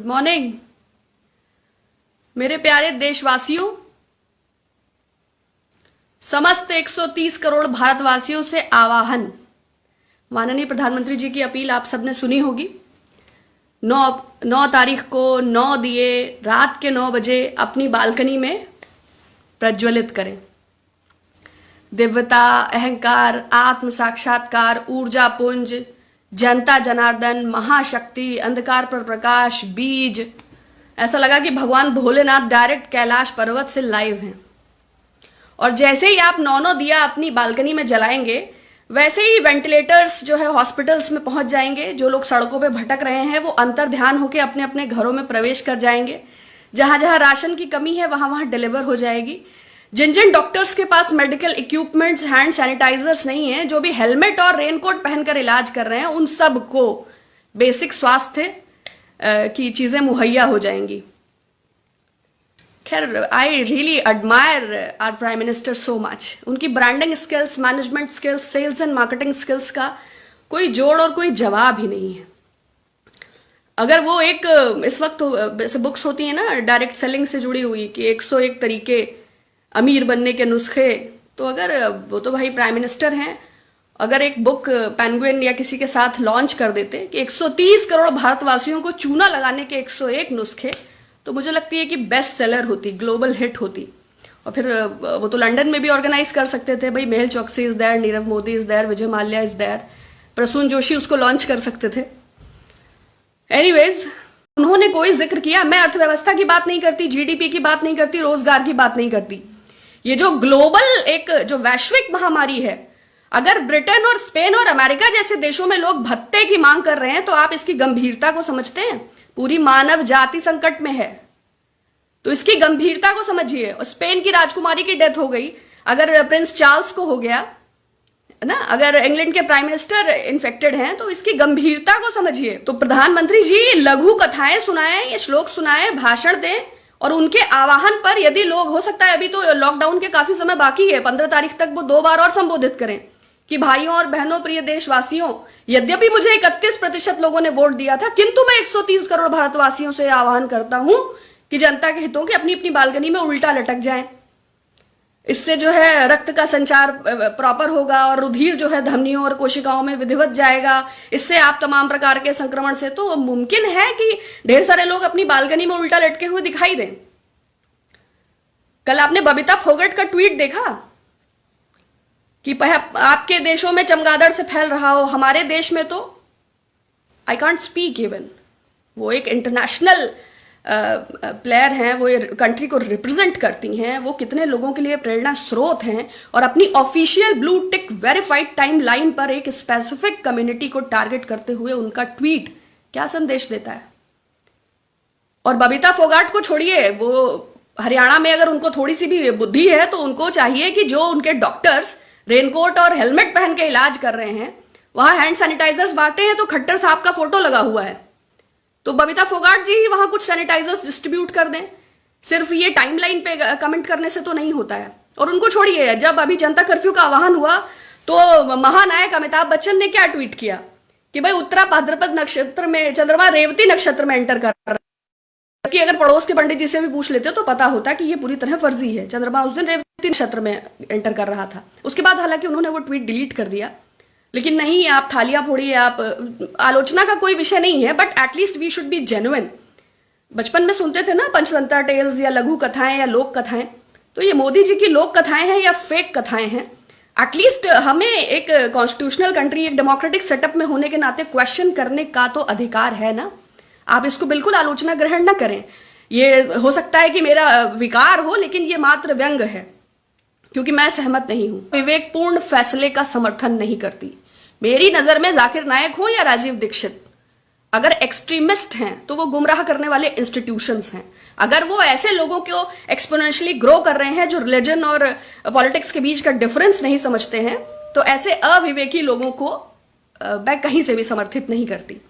Morning मेरे प्यारे देशवासियों। समस्त 130 करोड़ भारतवासियों से आवाहन। माननीय प्रधानमंत्री जी की अपील आप सबने सुनी होगी। 9 तारीख को 9 दिए रात के 9 बजे अपनी बालकनी में प्रज्वलित करें। दिव्यता, अहंकार, आत्म साक्षात्कार, ऊर्जा पुंज, जनता जनार्दन, महाशक्ति, अंधकार पर प्रकाश, बीज। ऐसा लगा कि भगवान भोलेनाथ डायरेक्ट कैलाश पर्वत से लाइव हैं। और जैसे ही आप 9 दिया अपनी बालकनी में जलाएंगे, वैसे ही वेंटिलेटर्स जो है हॉस्पिटल्स में पहुंच जाएंगे। जो लोग सड़कों पे भटक रहे हैं वो अंतर ध्यान होकर अपने अपने घरों में प्रवेश कर जाएंगे। जहां जहां राशन की कमी है वहां वहां डिलीवर हो जाएगी। जिन जिन डॉक्टर्स के पास मेडिकल इक्विपमेंट्स, हैंड सैनिटाइजर्स नहीं है, जो भी हेलमेट और रेनकोट पहनकर इलाज कर रहे हैं, उन सब को बेसिक स्वास्थ्य की चीजें मुहैया हो जाएंगी। खैर, I really admire our prime minister so much. उनकी branding skills, management skills, sales and marketing skills का कोई जोड़ और कोई जवाब ही नहीं है। अगर वो एक इस वक्त ऐसे बुक्स होती है ना डायरेक्ट सेलिंग से जुड़ी हुई कि 101 तरीके अमीर बनने के नुस्खे, तो अगर वो तो भाई प्राइम मिनिस्टर हैं, अगर एक बुक पेंगुइन या किसी के साथ लॉन्च कर देते कि 130 करोड़ भारतवासियों को चूना लगाने के 101 नुस्खे, तो मुझे लगती है कि बेस्ट सेलर होती, ग्लोबल हिट होती। और फिर वो तो लंदन में भी ऑर्गेनाइज कर सकते थे। भाई Mehul Choksi is there, Nirav Modi is there, Vijay Mallya is there, Prasoon Joshi उसको लॉन्च कर सकते थे। एनीवेज, उन्होंने कोई जिक्र किया। मैं अर्थव्यवस्था की बात नहीं करती, जीडीपी की बात नहीं करती, रोजगार की बात नहीं करती। ये जो ग्लोबल एक जो वैश्विक महामारी है, अगर ब्रिटेन और स्पेन और अमेरिका जैसे देशों में लोग भत्ते की मांग कर रहे हैं, तो आप इसकी गंभीरता को समझते हैं? पूरी मानव जाति संकट में है, तो इसकी गंभीरता को समझिए। और स्पेन की राजकुमारी की डेथ हो गई, अगर प्रिंस चार्ल्स को हो गया ना, अगर इंग्लैंड के प्राइम मिनिस्टर इन्फेक्टेड हैं, तो इसकी गंभीरता को समझिए। तो प्रधानमंत्री जी लघु कथाएं सुनाएं या श्लोक सुनाएं, भाषण दें, और उनके आवाहन पर यदि लोग, हो सकता है अभी तो लॉकडाउन के काफी समय बाकी है, 15 तारीख तक वो 2 बार और संबोधित करें कि भाइयों और बहनों, प्रिय देशवासियों, यद्यपि मुझे 31% लोगों ने वोट दिया था, किंतु मैं 130 करोड़ भारतवासियों से आह्वान करता हूं कि जनता के हितों की अपनी अपनी बालकनी में उल्टा लटक जाएं। इससे जो है रक्त का संचार प्रॉपर होगा और रुधिर जो है धमनियों और कोशिकाओं में विधिवत जाएगा। इससे आप तमाम प्रकार के संक्रमण से तो मुमकिन है कि ढेर सारे लोग अपनी बालकनी में उल्टा लटके हुए दिखाई दें। कल आपने बबीता फोगट का ट्वीट देखा कि आपके देशों में चमगादड़ से फैल रहा हो, हमारे देश में तो आई कांट स्पीक इवन। वो एक इंटरनेशनल प्लेयर हैं, वो कंट्री को रिप्रेजेंट करती हैं, वो कितने लोगों के लिए प्रेरणा स्रोत हैं, और अपनी official blue tick verified time line पर एक स्पेसिफिक कम्युनिटी को टारगेट करते हुए उनका ट्वीट क्या संदेश देता है। और बबीता फोगाट को छोड़िए, वो हरियाणा में अगर उनको थोड़ी सी भी बुद्धि है तो उनको चाहिए कि जो उनके डॉक्टर्स रेनकोट और हेलमेट पहन के इलाज कर रहे हैं, वहां हैंड सैनिटाइजर्स बांटे हैं तो खट्टर साहब का फोटो लगा हुआ है, तो बबीता फोगाट जी ही वहां कुछ सैनिटाइजर्स डिस्ट्रीब्यूट कर दें। सिर्फ ये टाइमलाइन पे कमेंट करने से तो नहीं होता है। और उनको छोड़िए, जब अभी जनता कर्फ्यू का आह्वान हुआ तो महानायक अमिताभ बच्चन ने क्या ट्वीट किया कि भाई उत्तरा भाद्रपद नक्षत्र में चंद्रमा रेवती नक्षत्र में एंटर कर रहा है। कि अगर पड़ोस के पंडित जी से भी पूछ लेते तो पता होता कि ये पूरी तरह फर्जी है। चंद्रमा उस दिन रेवती नक्षत्र में एंटर कर रहा था। उसके बाद हालांकि उन्होंने वो ट्वीट डिलीट कर दिया, लेकिन नहीं, आप थालियां फोड़िए, आप आलोचना का कोई विषय नहीं है, but at least we should be genuine. बचपन में सुनते थे ना पंचतंत्र टेल्स या लघु कथाएं या लोक कथाएं, तो ये मोदी जी की लोक कथाएं हैं या फेक कथाएं हैं? एटलीस्ट हमें एक कॉन्स्टिट्यूशनल कंट्री, एक डेमोक्रेटिक सेटअप में होने के नाते क्वेश्चन करने का तो अधिकार है ना। आप इसको बिल्कुल आलोचना ग्रहण ना करें। ये हो सकता है कि मेरा विकार हो, लेकिन ये मात्र व्यंग है, क्योंकि मैं सहमत नहीं हूं। विवेकपूर्ण फैसले का समर्थन नहीं करती। मेरी नजर में जाकिर नायक हो या राजीव दीक्षित, अगर एक्सट्रीमिस्ट हैं तो वो गुमराह करने वाले इंस्टीट्यूशंस हैं। अगर वो ऐसे लोगों को एक्सपोनेंशियली ग्रो कर रहे हैं जो रिलीजन और पॉलिटिक्स के बीच का डिफरेंस नहीं समझते हैं, तो ऐसे अविवेकी लोगों को मैं कहीं से भी समर्थित नहीं करती।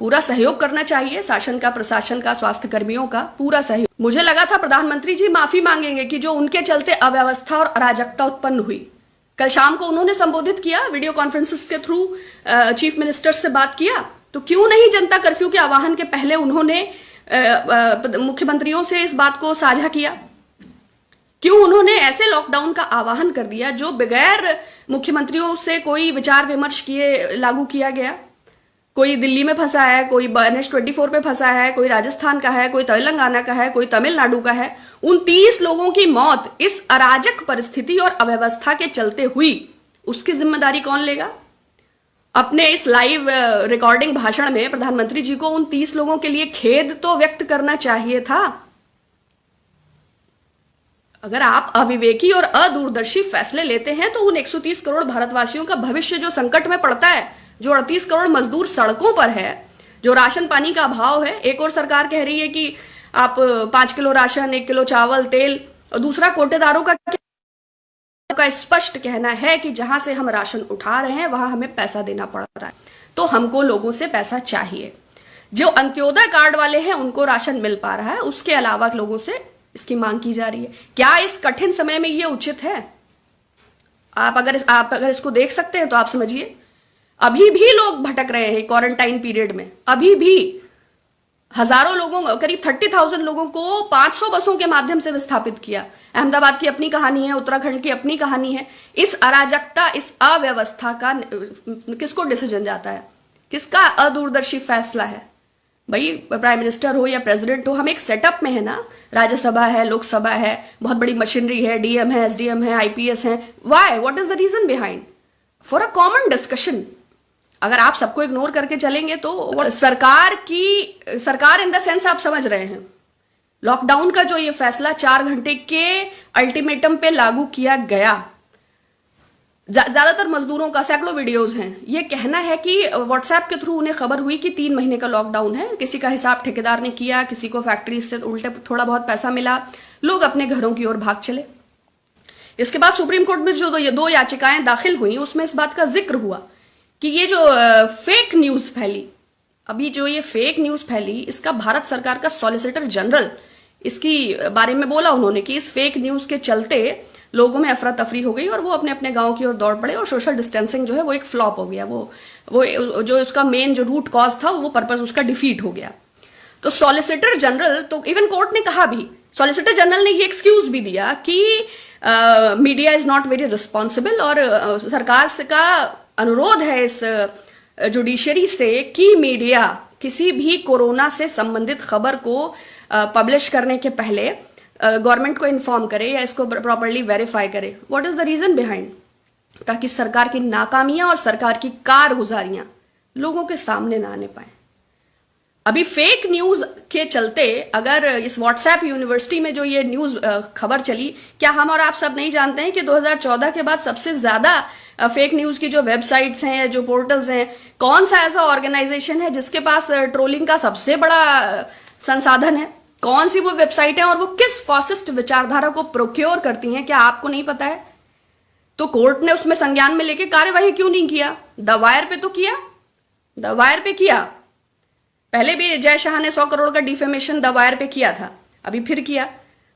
पूरा सहयोग करना चाहिए, शासन का, प्रशासन का, स्वास्थ्य कर्मियों का पूरा सहयोग। मुझे लगा था प्रधानमंत्री जी माफी मांगेंगे कि जो उनके चलते अव्यवस्था और अराजकता उत्पन्न हुई। कल शाम को उन्होंने संबोधित किया, वीडियो कॉन्फ्रेंसेस के थ्रू चीफ मिनिस्टर से बात किया, तो क्यों नहीं जनता कर्फ्यू के आह्वान के पहले उन्होंने मुख्यमंत्रियों से इस बात को साझा किया? क्यों उन्होंने ऐसे लॉकडाउन का आह्वान कर दिया जो बगैर मुख्यमंत्रियों से कोई विचार विमर्श किए लागू किया गया? कोई दिल्ली में फंसा है, कोई NH-24 पे फंसा है, कोई राजस्थान का है, कोई तेलंगाना का है, कोई तमिलनाडु का है। 29 लोगों की मौत इस अराजक परिस्थिति और अव्यवस्था के चलते हुई, उसकी जिम्मेदारी कौन लेगा? अपने इस लाइव रिकॉर्डिंग भाषण में प्रधानमंत्री जी को 29 लोगों के लिए खेद तो व्यक्त करना चाहिए था। अगर आप अविवेकी और अदूरदर्शी फैसले लेते हैं तो उन 130 करोड़ भारतवासियों का भविष्य जो संकट में पड़ता है, जो 38 करोड़ मजदूर सड़कों पर है, जो राशन पानी का अभाव है, एक और सरकार कह रही है कि आप 5 किलो राशन, 1 किलो चावल, तेल, और दूसरा कोटेदारों का स्पष्ट कहना है कि जहां से हम राशन उठा रहे हैं वहां हमें पैसा देना पड़ रहा है, तो हमको लोगों से पैसा चाहिए। जो अंत्योदय कार्ड वाले हैं उनको राशन मिल पा रहा है, उसके अलावा लोगों से इसकी मांग की जा रही है। क्या इस कठिन समय में ये उचित है? आप अगर इसको देख सकते हैं तो आप समझिए, अभी भी लोग भटक रहे हैं क्वारंटाइन पीरियड में। अभी भी हजारों लोगों, करीब 30,000 लोगों को 500 बसों के माध्यम से विस्थापित किया। अहमदाबाद की अपनी कहानी है, उत्तराखंड की अपनी कहानी है। इस अराजकता, इस अव्यवस्था का किसको डिसीजन जाता है? किसका अदूरदर्शी फैसला है? भाई प्राइम मिनिस्टर हो या प्रेसिडेंट हो, हम एक सेटअप में है ना। राज्यसभा है, लोकसभा है, बहुत बड़ी मशीनरी है, डीएम है, एसडीएम है, आईपीएस है। Why? What is the reason behind? For a common discussion. अगर आप सबको इग्नोर करके चलेंगे तो सरकार इन द सेंस आप समझ रहे हैं, लॉकडाउन का जो ये फैसला 4 घंटे के अल्टीमेटम पे लागू किया गया, ज्यादातर मजदूरों का, सैकड़ों वीडियोस हैं, ये कहना है कि व्हाट्सएप के थ्रू उन्हें खबर हुई कि 3 महीने का लॉकडाउन है। किसी का हिसाब ठेकेदार ने किया, किसी को फैक्ट्री से उल्टे थोड़ा बहुत पैसा मिला, लोग अपने घरों की ओर भाग चले। इसके बाद सुप्रीम कोर्ट में जो ये 2 याचिकाएं दाखिल हुई, उसमें इस बात का जिक्र हुआ कि ये जो फेक न्यूज फैली, अभी जो ये फेक न्यूज फैली, इसका भारत सरकार का सॉलिसिटर जनरल इसकी बारे में बोला उन्होंने कि इस फेक न्यूज के चलते लोगों में अफरा तफरी हो गई और वो अपने अपने गांव की ओर दौड़ पड़े और सोशल डिस्टेंसिंग जो है वो एक फ्लॉप हो गया। वो जो उसका मेन जो रूट कॉज था, वो पर्पस उसका डिफीट हो गया। तो सॉलिसिटर जनरल, तो इवन कोर्ट ने कहा भी, सॉलिसिटर जनरल ने ये एक्सक्यूज भी दिया कि media is not very responsible, और सरकार से का अनुरोध है इस जुडिशरी से कि मीडिया किसी भी कोरोना से संबंधित खबर को पब्लिश करने के पहले गवर्नमेंट को इन्फॉर्म करे या इसको प्रॉपर्ली वेरीफाई करे। What is the reason behind? ताकि सरकार की नाकामियां और सरकार की कारगुजारियां लोगों के सामने ना आने पाए। अभी फेक न्यूज के चलते अगर इस व्हाट्सएप यूनिवर्सिटी में जो ये न्यूज खबर चली, क्या हम और आप सब नहीं जानते हैं कि 2014 के बाद सबसे ज्यादा फेक न्यूज की जो वेबसाइट्स हैं या जो पोर्टल्स हैं, कौन सा ऐसा ऑर्गेनाइजेशन है जिसके पास ट्रोलिंग का सबसे बड़ा संसाधन है? कौन सी वो वेबसाइट है और वो किस फासिस्ट विचारधारा को प्रोक्योर करती हैं? क्या आपको नहीं पता है? तो कोर्ट ने उसमें संज्ञान में लेके कार्यवाही क्यों नहीं किया? द वायर पे तो किया, द वायर पे किया। पहले भी जय शाह ने 100 करोड़ का डिफेमेशन द वायर पे किया था, अभी फिर किया।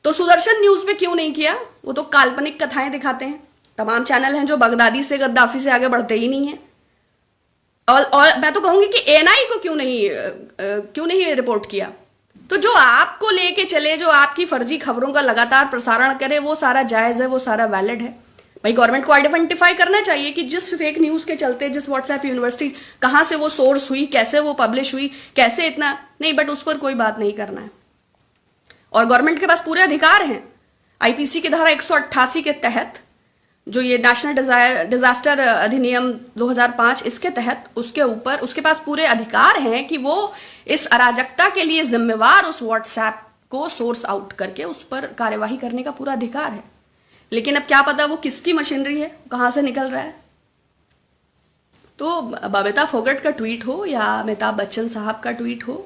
तो सुदर्शन न्यूज पे क्यों नहीं किया? वो तो काल्पनिक कथाएं दिखाते हैं। तमाम चैनल हैं जो बगदादी से गद्दाफी से आगे बढ़ते ही नहीं है। और मैं तो कहूंगी कि एएनआई को क्यों नहीं रिपोर्ट किया? तो जो आपको लेके चले, जो आपकी फर्जी खबरों का लगातार प्रसारण करे, वो सारा जायज है, वो सारा वैलिड है। भाई गवर्नमेंट को आइडेंटिफाई करना चाहिए कि जिस फेक न्यूज के चलते, जिस व्हाट्सएप यूनिवर्सिटी, कहां से वो सोर्स हुई, कैसे वो पब्लिश हुई, कैसे इतना नहीं, बट उस पर कोई बात नहीं करना है। और गवर्नमेंट के पास पूरे अधिकार हैं। आईपीसी की धारा 188 के तहत, जो ये नेशनल डिजास्टर अधिनियम 2005, इसके तहत उसके पास पूरे अधिकार हैं कि वो इस अराजकता के लिए जिम्मेवार उस व्हाट्सएप को सोर्स आउट करके उस पर कार्यवाही करने का पूरा अधिकार है। लेकिन अब क्या पता वो किसकी मशीनरी है, कहां से निकल रहा है। तो बबीता फोगट का ट्वीट हो या अमिताभ बच्चन साहब का ट्वीट हो,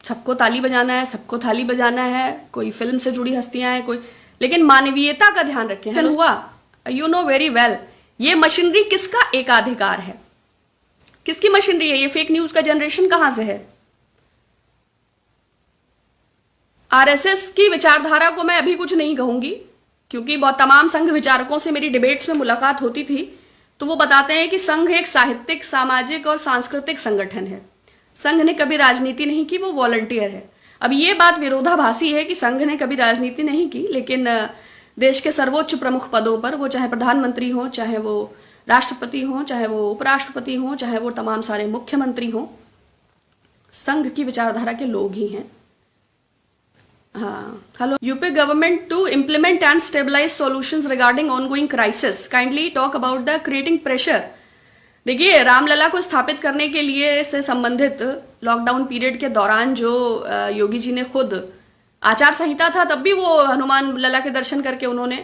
सबको ताली बजाना है, सबको थाली बजाना है। कोई फिल्म से जुड़ी हस्तियां हैं, कोई, लेकिन मानवीयता का ध्यान रखें। हुआ, यू नो वेरी वेल, ये मशीनरी किसका एकाधिकार है? किसकी मशीनरी है? ये फेक न्यूज का जनरेशन कहां से है? आरएसएस की विचारधारा को मैं अभी कुछ नहीं कहूंगी, क्योंकि बहुत तमाम संघ विचारकों से मेरी डिबेट्स में मुलाकात होती थी, तो वो बताते हैं कि संघ एक साहित्यिक, सामाजिक और सांस्कृतिक संगठन है संघ ने कभी राजनीति नहीं की, वो वॉलंटियर है। अब ये बात विरोधाभासी है कि संघ ने कभी राजनीति नहीं की, लेकिन देश के सर्वोच्च प्रमुख पदों पर, वो चाहे प्रधानमंत्री हो, चाहे वो राष्ट्रपति हो, चाहे वो उपराष्ट्रपति हो, चाहे वो तमाम सारे मुख्यमंत्री हो, संघ की विचारधारा के लोग ही हैं। हाँ, hello. UP government to implement and stabilise solutions regarding ongoing crisis, kindly talk about the creating pressure. देखिए, रामलला को स्थापित करने के लिए से संबंधित लॉकडाउन पीरियड के दौरान जो योगी जी ने खुद आचार संहिता था, तब भी वो हनुमान लला के दर्शन करके उन्होंने,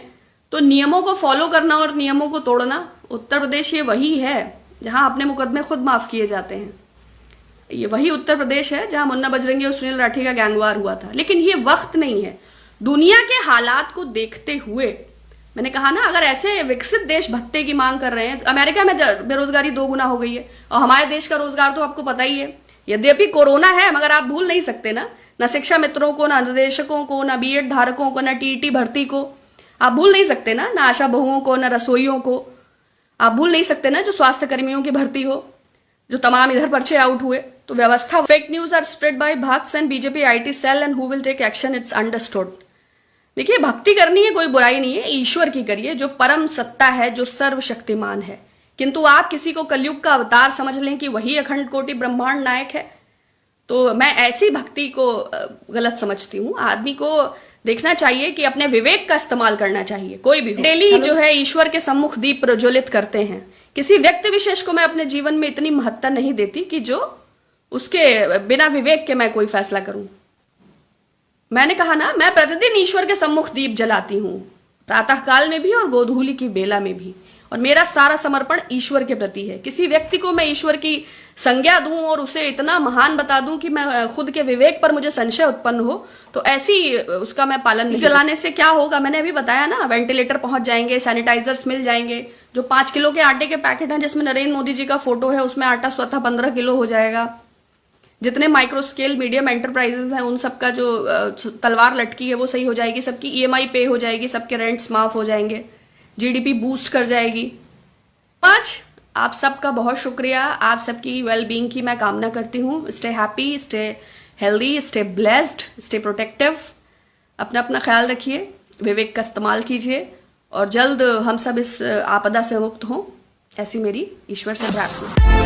तो नियमों को फॉलो करना और नियमों को तोड़ना, उत्तर प्रदेश ये वही है जहां अपने मुकदमे खुद माफ किए जाते हैं। ये वही उत्तर प्रदेश है जहां मुन्ना बजरंगी और सुनील राठी का गैंगवार हुआ था। लेकिन ये वक्त नहीं है। दुनिया के हालात को देखते हुए मैंने कहा ना, अगर ऐसे विकसित देश भत्ते की मांग कर रहे हैं, अमेरिका में बेरोजगारी 2 गुना हो गई है, और हमारे देश का रोजगार तो आपको पता ही है। यद्यपि कोरोना है, मगर आप भूल नहीं सकते ना शिक्षा मित्रों को, ना निदेशकों को, ना बीएड धारकों को, ना टीईटी भर्ती को आप भूल नहीं सकते ना आशा बहुओं को, ना रसोइयों को आप भूल नहीं सकते ना, जो स्वास्थ्य कर्मियों की भर्ती हो, जो तमाम इधर पर्चे आउट हुए। तो व्यवस्था, fake news are spread by bhakts and BJP IT cell and who will take action, it's understood. देखिए, भक्ति करनी है, कोई बुराई नहीं है, ईश्वर की करिए जो परम सत्ता है, जो सर्वशक्तिमान है। किंतु आप किसी को कलयुग का अवतार समझ लें कि वही अखंड कोटि ब्रह्मांड नायक है, तो मैं ऐसी भक्ति को गलत समझती हूँ। आदमी को देखना चाहिए कि अपने विवेक का इस्तेमाल करना चाहिए, कोई भी हो। डेली जो है ईश्वर के सम्मुख दीप प्रज्वलित करते हैं। किसी व्यक्ति विशेष को मैं अपने जीवन में इतनी महत्ता नहीं देती कि जो उसके बिना विवेक के मैं कोई फैसला करूं। मैंने कहा ना, मैं प्रतिदिन ईश्वर के सम्मुख दीप जलाती हूँ, प्रातः काल में भी और गोधूली की बेला में भी, और मेरा सारा समर्पण ईश्वर के प्रति है। किसी व्यक्ति को मैं ईश्वर की संज्ञा दूं और उसे इतना महान बता दूं कि मैं खुद के विवेक पर मुझे संशय उत्पन्न हो, तो ऐसी उसका मैं पालन नहीं। जलाने से क्या होगा, मैंने अभी बताया ना, वेंटिलेटर पहुंच जाएंगे, सैनिटाइजर्स मिल जाएंगे। जो 5 किलो के आटे के पैकेट हैं जिसमें नरेंद्र मोदी जी का फोटो है, उसमें आटा स्वतः 15 किलो हो जाएगा। जितने माइक्रो स्केल मीडियम एंटरप्राइजेस हैं, उन सबका जो तलवार लटकी है वो सही हो जाएगी, सबकी ईएमआई पे हो जाएगी, सबके रेंट्स माफ हो जाएंगे, जीडीपी बूस्ट कर जाएगी। 5, आप सबका बहुत शुक्रिया। आप सबकी वेल बीइंग की मैं कामना करती हूँ। Stay happy, stay healthy, stay blessed, stay protective. अपना अपना ख्याल रखिए, विवेक का इस्तेमाल कीजिए, और जल्द हम सब इस आपदा से मुक्त हों, ऐसी मेरी ईश्वर से प्रार्थना।